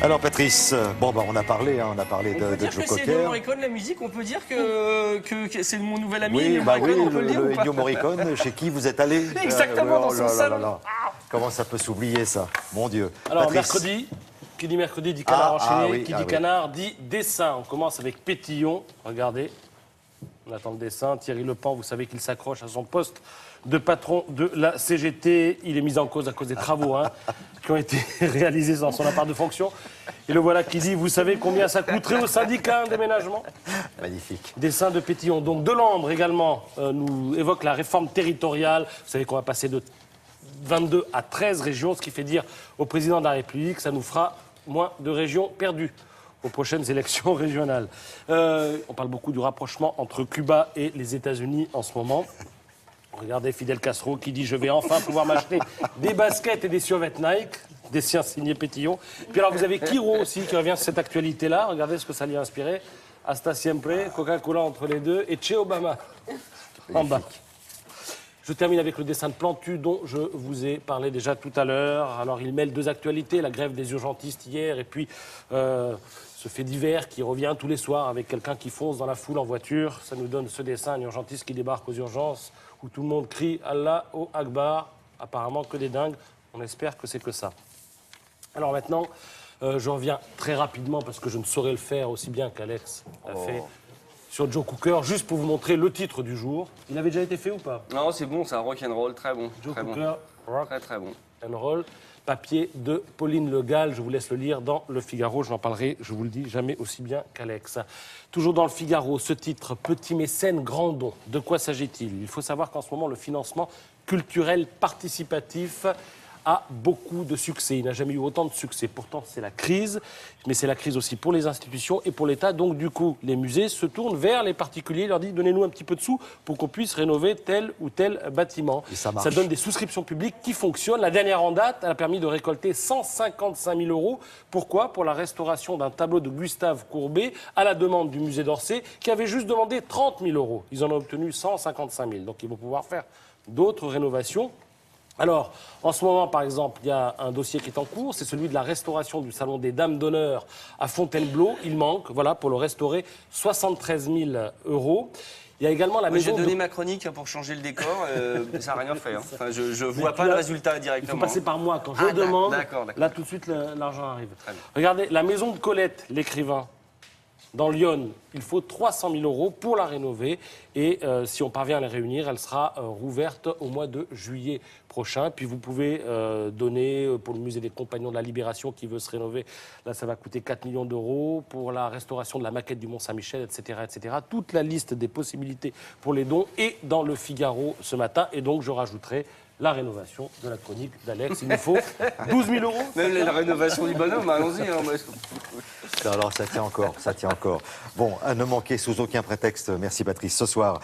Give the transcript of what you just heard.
Alors Patrice, bon bah on a parlé de Joe C'est Ennio Cocker. Morricone, la musique, on peut dire que c'est mon nouvel ami Oui, Ennio bah oui, Morricone, on peut le dire ou pas? Ennio Morricone, chez qui vous êtes allé? Exactement, dans son là là salon. là là. Comment ça peut s'oublier ça? Mon Dieu. Alors, Patrice. mercredi, qui dit mercredi dit canard enchaîné, oui, qui dit oui. canard dit dessin. On commence avec Pétillon, regardez. On attend le dessin. Thierry Lepan, vous savez qu'il s'accroche à son poste de patron de la CGT. Il est mis en cause à cause des travaux qui ont été réalisés dans son appart de fonction. Et le voilà qui dit, vous savez combien ça coûterait au syndicat un déménagement? Magnifique. Dessin de Pétillon. Donc Delambre également nous évoque la réforme territoriale. Vous savez qu'on va passer de 22 à 13 régions, ce qui fait dire au président de la République, ça nous fera moins de régions perdues aux prochaines élections régionales. On parle beaucoup du rapprochement entre Cuba et les États-Unis en ce moment. Regardez Fidel Castro qui dit « Je vais enfin pouvoir m'acheter des baskets et des survêtements Nike », des siens signés Pétillon. Puis alors vous avez Kiro aussi qui revient sur cette actualité-là. Regardez ce que ça lui a inspiré. Hasta siempre, Coca-Cola entre les deux et Che Obama en bas. Je termine avec le dessin de Plantu dont je vous ai parlé déjà tout à l'heure. Alors il mêle deux actualités, la grève des urgentistes hier et puis ce fait divers qui revient tous les soirs avec quelqu'un qui fonce dans la foule en voiture. Ça nous donne ce dessin, un urgentiste qui débarque aux urgences où tout le monde crie Allah au Akbar. Apparemment que des dingues. On espère que c'est que ça. Alors maintenant, je reviens très rapidement parce que je ne saurais le faire aussi bien qu'Alex l'a fait. Sur Joe Cocker, juste pour vous montrer le titre du jour. Il avait déjà été fait ou pas? Non, c'est bon, ça, rock'n'roll, très bon. Joe Très bon. Cocker, rock Très bon. and roll, papier de Pauline Le Gall. Je vous laisse le lire dans Le Figaro. Je n'en parlerai, je vous le dis, jamais aussi bien qu'Alex. Toujours dans Le Figaro, ce titre, Petit mécène, grand don. De quoi s'agit-il? Il faut savoir qu'en ce moment, le financement culturel participatif a beaucoup de succès. Il n'a jamais eu autant de succès. Pourtant, c'est la crise, mais c'est la crise aussi pour les institutions et pour l'État. Donc, du coup, les musées se tournent vers les particuliers, leur disent donnez-nous un petit peu de sous pour qu'on puisse rénover tel ou tel bâtiment. Et ça marche. Ça donne des souscriptions publiques qui fonctionnent. La dernière en date, elle a permis de récolter 155 000 euros. Pourquoi? Pour la restauration d'un tableau de Gustave Courbet à la demande du musée d'Orsay, qui avait juste demandé 30 000 euros. Ils en ont obtenu 155 000. Donc, ils vont pouvoir faire d'autres rénovations. Alors, en ce moment, par exemple, il y a un dossier qui est en cours, c'est celui de la restauration du Salon des Dames d'honneur à Fontainebleau. Il manque, voilà, pour le restaurer, 73 000 euros. Il y a également la Moi, j'ai maison donné de... ma chronique pour changer le décor, ça n'a rien fait. Enfin, je ne vois Mais pas tu le as- résultat Il directement. faut passer par moi. Quand je Ah, demande, d'accord. là, tout de suite, l'argent arrive. Très bien. Regardez, la maison de Colette, l'écrivain, dans Lyon, il faut 300 000 euros pour la rénover. Et si on parvient à la réunir, elle sera rouverte au mois de juillet prochain. Puis vous pouvez donner pour le musée des Compagnons de la Libération qui veut se rénover. Là, ça va coûter 4 millions d'euros. Pour la restauration de la maquette du Mont-Saint-Michel, etc., etc. Toute la liste des possibilités pour les dons est dans le Figaro ce matin. Et donc, je rajouterai la rénovation de la chronique d'Alex. Il nous faut 12 000 euros. Même la rénovation du bonhomme, allons-y. Moi, Alors ça tient encore, ça tient encore. Bon, à ne manquer sous aucun prétexte, merci Patrice, ce soir.